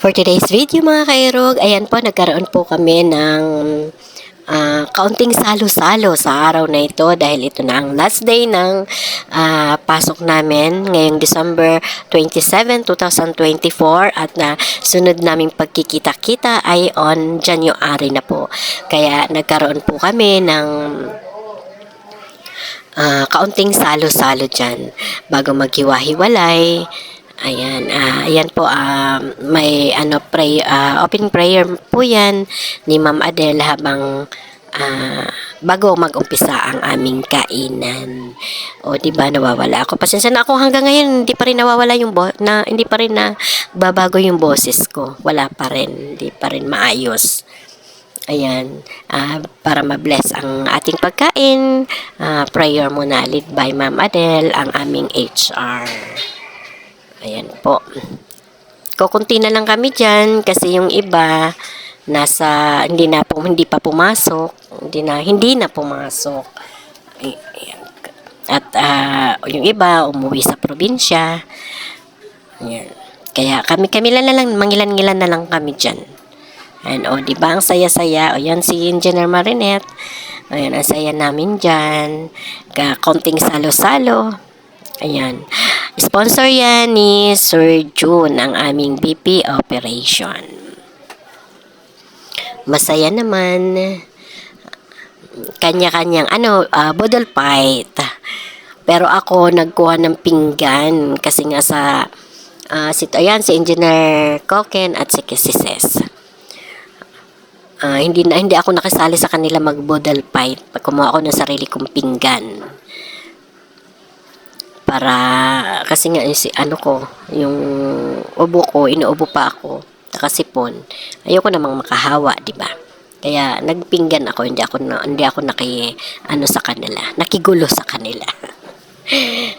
For today's video mga kairog, ayan po, nagkaroon po kami ng kaunting salo-salo sa araw na ito dahil ito na ang last day ng pasok namin ngayong December 27, 2024 at na sunod naming pagkikita-kita ay on January na po. Kaya nagkaroon po kami ng kaunting salo-salo dyan bago maghiwa-hiwalay. Ayan, ayan po, may open prayer po yan ni Ma'am Adele habang bago mag-umpisa ang aming kainan. O di ba nawawala ako. Pasensya na ako hanggang ngayon, hindi pa rin nawawala yung hindi pa rin na babago yung boses ko. Wala pa rin, hindi pa rin maayos. Ayan, para ma-bless ang ating pagkain, prayer muna lead by Ma'am Adele, ang aming HR. Ayan po. Kukunti na lang kami dyan kasi yung iba hindi pa pumasok. Hindi na pumasok. Ayan. At yung iba umuwi sa probinsya. Ayan. Kaya kami lang, mangilan-ngilan na lang kami dyan. Ayan, di ba ang saya-saya? O yan si Engineer Marinette. Ayan, ang saya namin dyan. Konting salo-salo. Ayan. Sponsor yan ni Sir June, ang aming VP Operation. Masaya naman. Kanya-kanyang bottle fight. Pero ako nagkuha ng pinggan kasi nga si Engineer Koken at si Kisises. Hindi ako nakisali sa kanila mag-bottle fight. Kumuha ako ng sarili kong pinggan. Para kasi nga yung ubo ko, inuubo pa ako, nakasipon. Ayoko namang makahawa, di ba? Kaya nagpinggan ako, hindi ako sa kanila, nakigulo sa kanila.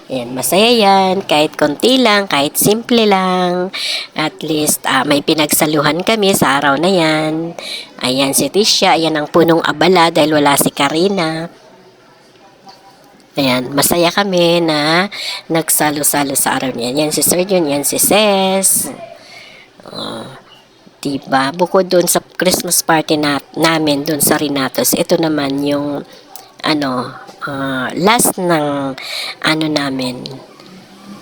Ayan, masaya yan, kahit konti lang, kahit simple lang. At least may pinagsaluhan kami sa araw na yan. Ayan si Tisha, ayan ang punong abala dahil wala si Karina. Ayan, masaya kami na nagsalo-salo sa araw niyan. Yan si Sir Jun, yan si Ses. Diba? Bukod doon sa Christmas party namin doon sa Renatos, ito naman yung last ng namin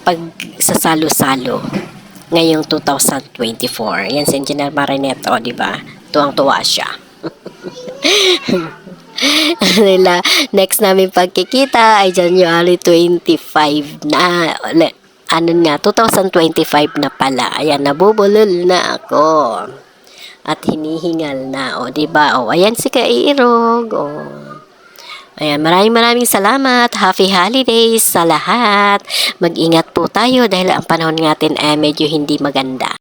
pagsasalo-salo ngayong 2024. Yan si Engineer Marinette, diba? Tuwang-tuwa siya. Next namin pagkikita ay January 25 na 2025 na pala. Ayan, nabubulol na ako at hinihingal na, diba? Ayan si Kairog. Ayan, maraming salamat. Happy holidays sa lahat. Mag-ingat po tayo dahil ang panahon natin ay medyo hindi maganda.